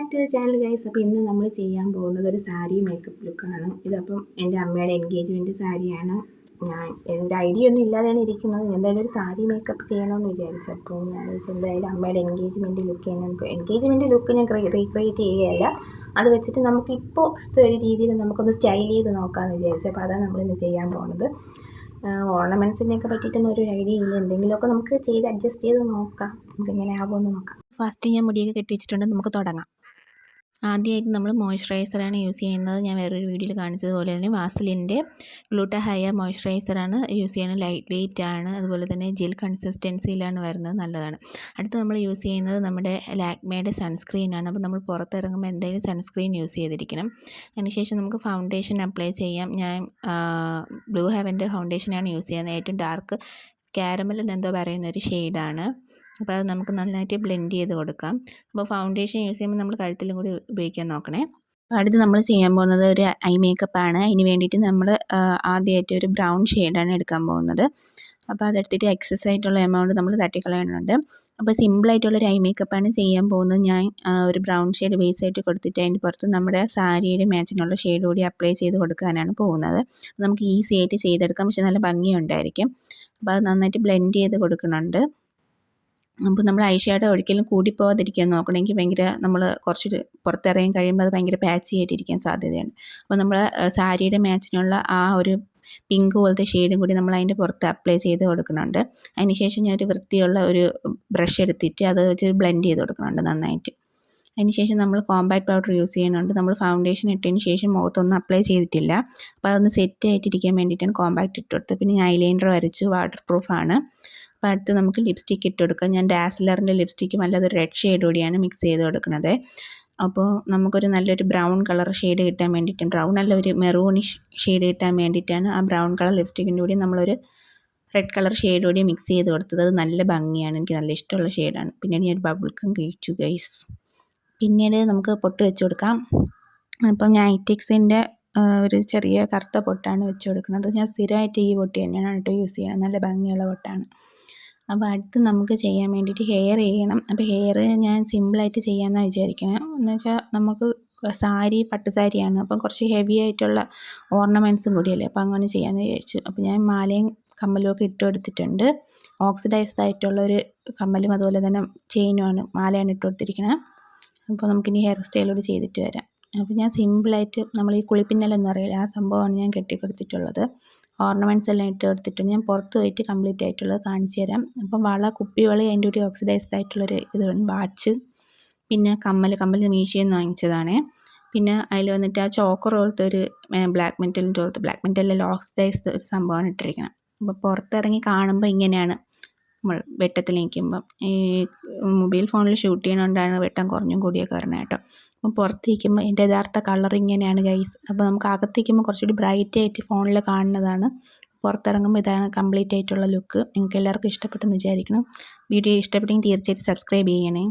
Back to the channel guys. അപ്പോൾ ഇന്ന് നമ്മൾ ചെയ്യാൻ പോകുന്നത് ഒരു സാരി മേക്കപ്പ് ലുക്കാണ്. ഇതപ്പം എൻ്റെ അമ്മയുടെ എൻഗേജ്മെൻറ്റ് സാരിയാണ്. ഞാൻ എൻ്റെ ഐഡിയ ഒന്നും ഇല്ലാതെയാണ് ഇരിക്കുന്നത്. എന്തായാലും ഒരു സാരി മേക്കപ്പ് ചെയ്യണമെന്ന് വിചാരിച്ചു. അപ്പോൾ ഞാൻ എന്തായാലും അമ്മയുടെ എൻഗേജ്മെൻറ്റ് ലുക്ക് ചെയ്യാൻ നമുക്ക് എൻഗേജ്മെൻറ്റ് ലുക്ക് ഞാൻ റീക്രിയേറ്റ് ചെയ്യുകയല്ല, അത് വെച്ചിട്ട് നമുക്ക് ഇപ്പോഴത്തെ ഒരു രീതിയിൽ നമുക്കൊന്ന് സ്റ്റൈൽ ചെയ്ത് നോക്കാമെന്ന് വിചാരിച്ചു. അപ്പോൾ അതാണ് നമ്മളിന്ന് ചെയ്യാൻ പോകുന്നത്. ഓർണമെൻറ്റ്സിനെയൊക്കെ പറ്റിയിട്ടൊന്നും ഒരു ഐഡിയ ഇല്ല. എന്തെങ്കിലുമൊക്കെ നമുക്ക് ചെയ്ത് അഡ്ജസ്റ്റ് ചെയ്ത് നോക്കാം, നമുക്ക് എങ്ങനെ ആകുമെന്ന് നോക്കാം. ഫസ്റ്റ് ഞാൻ മുടിയൊക്കെ കെട്ടിച്ചിട്ടുണ്ട്, നമുക്ക് തുടങ്ങാം. ആദ്യമായിട്ട് നമ്മൾ മോയ്സ്ചറൈസറാണ് യൂസ് ചെയ്യുന്നത്. ഞാൻ വേറൊരു വീഡിയോയിൽ കാണിച്ചതുപോലെ തന്നെ വാസലിൻ്റെ ഗ്ലൂട്ടാഹൈർ മോയ്സ്ചറൈസറാണ് യൂസ് ചെയ്യുന്നത്. ലൈറ്റ് വെയിറ്റ് ആണ്, അതുപോലെ തന്നെ ജെൽ കൺസിസ്റ്റൻസിയിലാണ് വരുന്നത്, നല്ലതാണ്. അടുത്ത് നമ്മൾ യൂസ് ചെയ്യുന്നത് നമ്മുടെ ലാക്മേയുടെ സൺസ്ക്രീനാണ്. അപ്പോൾ നമ്മൾ പുറത്തിറങ്ങുമ്പോൾ എന്തായാലും സൺസ്ക്രീൻ യൂസ് ചെയ്തിരിക്കണം. അതിനുശേഷം നമുക്ക് ഫൗണ്ടേഷൻ അപ്ലൈ ചെയ്യാം. ഞാൻ ബ്ലൂ ഹെവൻ്റെ ഫൗണ്ടേഷനാണ് യൂസ് ചെയ്യുന്നത്. ഏറ്റവും ഡാർക്ക് കാരമൽ എന്നെന്തോ പറയുന്നൊരു ഷെയ്ഡാണ്. അപ്പോൾ അത് നമുക്ക് നന്നായിട്ട് ബ്ലെൻഡ് ചെയ്ത് കൊടുക്കാം. അപ്പോൾ ഫൗണ്ടേഷൻ യൂസ് ചെയ്യുമ്പോൾ നമ്മൾ കഴുത്തിലും കൂടി ഉപയോഗിക്കാൻ നോക്കണേ. അപ്പോൾ അടുത്ത് നമ്മൾ ചെയ്യാൻ പോകുന്നത് ഒരു ഐ മേക്കപ്പാണ്. അതിന് വേണ്ടിയിട്ട് നമ്മൾ ആദ്യമായിട്ട് ഒരു ബ്രൗൺ ഷെയ്ഡാണ് എടുക്കാൻ പോകുന്നത്. അപ്പോൾ അതെടുത്തിട്ട് എക്സസ് ആയിട്ടുള്ള എമൗണ്ട് നമ്മൾ തട്ടിക്കളയുന്നുണ്ട്. അപ്പോൾ സിമ്പിളായിട്ടുള്ളൊരു ഐ മേക്കപ്പാണ് ചെയ്യാൻ പോകുന്നത്. ഞാൻ ഒരു ബ്രൗൺ ഷെയ്ഡ് ബേസ് ആയിട്ട് കൊടുത്തിട്ട് അതിൻ്റെ പുറത്ത് നമ്മുടെ സാരിയുടെ മാച്ചിനുള്ള ഷെയ്ഡ് കൂടി അപ്ലൈ ചെയ്ത് കൊടുക്കാനാണ് പോകുന്നത്. നമുക്ക് ഈസി ആയിട്ട് ചെയ്തെടുക്കാം, പക്ഷെ നല്ല ഭംഗിയുണ്ടായിരിക്കും. അപ്പോൾ അത് നന്നായിട്ട് ബ്ലെൻഡ് ചെയ്ത് കൊടുക്കുന്നുണ്ട്. അപ്പോൾ നമ്മൾ ഐ ഷാഡോ ഒരിക്കലും കൂടിപ്പോകാതിരിക്കാൻ നോക്കണം. എനിക്ക് ഭയങ്കര നമ്മൾ കുറച്ചൊരു പുറത്തിറങ്ങി കഴിയുമ്പോൾ അത് ഭയങ്കര പാച്ചി ആയിട്ടിരിക്കാൻ സാധ്യതയാണ്. അപ്പോൾ നമ്മൾ സാരിയുടെ മാച്ചിനുള്ള ആ ഒരു പിങ്ക് പോലത്തെ ഷെയ്ഡും കൂടി നമ്മൾ അതിൻ്റെ പുറത്ത് അപ്ലൈ ചെയ്ത് കൊടുക്കുന്നുണ്ട്. അതിനുശേഷം ഞാൻ ഒരു വൃത്തിയുള്ള ഒരു ബ്രഷ് എടുത്തിട്ട് അത് വെച്ച് ബ്ലെൻഡ് ചെയ്ത് കൊടുക്കുന്നുണ്ട് നന്നായിട്ട്. അതിനുശേഷം നമ്മൾ കോമ്പാക്ട് പൗഡർ യൂസ് ചെയ്യുന്നുണ്ട്. നമ്മൾ ഫൗണ്ടേഷൻ ഇട്ടതിന് ശേഷം മുഖത്തൊന്നും അപ്ലൈ ചെയ്തിട്ടില്ല. അപ്പോൾ അതൊന്ന് സെറ്റ് ആയിട്ടിരിക്കാൻ വേണ്ടിയിട്ടാണ് കോമ്പാക്ട് ഇട്ട് കൊടുത്തത്. പിന്നെ ഞാൻ ഐലൈനർ വരച്ചു, വാട്ടർ പ്രൂഫാണ്. അപ്പോൾ അടുത്ത് നമുക്ക് ലിപ്സ്റ്റിക്ക് ഇട്ട് കൊടുക്കാം. ഞാൻ ഡാസ്ലറിൻ്റെ ലിപ്സ്റ്റിക്കും അല്ലാതെ ഒരു റെഡ് ഷെയ്ഡ് കൂടിയാണ് മിക്സ് ചെയ്ത് കൊടുക്കുന്നത്. അപ്പോൾ നമുക്കൊരു നല്ലൊരു ബ്രൗൺ കളർ ഷെയ്ഡ് കിട്ടാൻ വേണ്ടിയിട്ട്, ബ്രൗൺ അല്ല ഒരു മെറൂണിഷ് ഷെയ്ഡ് കിട്ടാൻ വേണ്ടിയിട്ടാണ് ആ ബ്രൗൺ കളർ ലിപ്സ്റ്റിക്കിൻ്റെ കൂടി നമ്മളൊരു റെഡ് കളർ ഷെയ്ഡ് കൂടി മിക്സ് ചെയ്ത് കൊടുത്തത്. അത് നല്ല ഭംഗിയാണ്, എനിക്ക് നല്ല ഇഷ്ടമുള്ള ഷെയ്ഡാണ്. പിന്നീട് ഞാൻ ബബിൾ ഗം കഴിച്ചു ഗൈസ്. പിന്നീട് നമുക്ക് പൊട്ട് വെച്ച് കൊടുക്കാം. അപ്പം ഞാൻ ഐറ്റെക്സിൻ്റെ ഒരു ചെറിയ കറുത്ത പൊട്ടാണ് വെച്ച് കൊടുക്കുന്നത്. ഞാൻ സ്ഥിരമായിട്ട് ഈ പൊട്ട് തന്നെയാണ് കേട്ടോ യൂസ് ചെയ്യുന്നത്, നല്ല ഭംഗിയുള്ള പൊട്ടാണ്. അപ്പോൾ അടുത്ത് നമുക്ക് ചെയ്യാൻ വേണ്ടിയിട്ട് ഹെയർ ചെയ്യണം. അപ്പോൾ ഹെയർ ഞാൻ സിമ്പിളായിട്ട് ചെയ്യാമെന്നാണ് വിചാരിക്കുന്നത്. എന്ന് വെച്ചാൽ നമുക്ക് സാരി പട്ട് സാരിയാണ്, അപ്പം കുറച്ച് ഹെവി ആയിട്ടുള്ള ഓർണമെൻറ്റ്സും കൂടിയല്ലേ, അപ്പോൾ അങ്ങനെ ചെയ്യാമെന്ന് വിചാരിച്ചു. അപ്പോൾ ഞാൻ മാലയും കമ്മലും ഒക്കെ ഇട്ട് കൊടുത്തിട്ടുണ്ട്. ഓക്സിഡൈസ്ഡ് ആയിട്ടുള്ളൊരു കമ്മലും അതുപോലെ തന്നെ ചെയിനുമാണ്, മാലയാണ് ഇട്ട് കൊടുത്തിരിക്കുന്നത്. അപ്പോൾ നമുക്കിനി ഹെയർ സ്റ്റൈലോട് ചെയ്തിട്ട് വരാം. അപ്പോൾ ഞാൻ സിമ്പിളായിട്ട് നമ്മൾ ഈ കുളിപ്പിന്നലെന്ന് പറയില്ല, ആ സംഭവമാണ് ഞാൻ കെട്ടിക്കൊടുത്തിട്ടുള്ളത്. ഓർണമെൻറ്റ്സ് എല്ലാം ഇട്ട് കൊടുത്തിട്ടുണ്ട്. ഞാൻ പുറത്ത് പോയിട്ട് കംപ്ലീറ്റ് ആയിട്ടുള്ളത് കാണിച്ചു തരാം. അപ്പം വള, കുപ്പിവള, അതിൻ്റെ കൂടി ഓക്സിഡൈസ്ഡ് ആയിട്ടുള്ളൊരു ഇത് വാച്ച്, പിന്നെ കമ്മൽ മീശയിൽ നിന്ന് വാങ്ങിച്ചതാണ്. പിന്നെ അതിൽ വന്നിട്ട് ആ ചോക്കർ പോലത്തെ ഒരു ബ്ലാക്ക് മെറ്റലിൻ്റെ ഓക്സിഡൈസ്ഡ് ഒരു സംഭവമാണ് ഇട്ടിരിക്കുന്നത്. അപ്പോൾ പുറത്തിറങ്ങി കാണുമ്പോൾ ഇങ്ങനെയാണ് നമ്മൾ വെട്ടത്തിൽ നിൽക്കുമ്പം. ഈ മൊബൈൽ ഫോണിൽ ഷൂട്ട് ചെയ്യണോണ്ടാണ് വെട്ടം കുറഞ്ഞും കൂടിയൊക്കെ വരണേ കേട്ടോ. അപ്പം പുറത്തിരിക്കുമ്പോൾ എൻ്റെ യഥാർത്ഥ കളർ ഇങ്ങനെയാണ് ഗൈസ്. അപ്പോൾ നമുക്ക് അകത്തിരിക്കുമ്പോൾ കുറച്ചുകൂടി ബ്രൈറ്റ് ആയിട്ട് ഫോണിൽ കാണുന്നതാണ്. പുറത്തിറങ്ങുമ്പോൾ ഇതാണ് കംപ്ലീറ്റ് ആയിട്ടുള്ള ലുക്ക്. നിങ്ങൾക്ക് എല്ലാവർക്കും ഇഷ്ടപ്പെട്ടെന്ന് വിചാരിക്കണം. വീഡിയോ ഇഷ്ടപ്പെട്ടെങ്കിൽ തീർച്ചയായിട്ടും സബ്സ്ക്രൈബ് ചെയ്യണേ.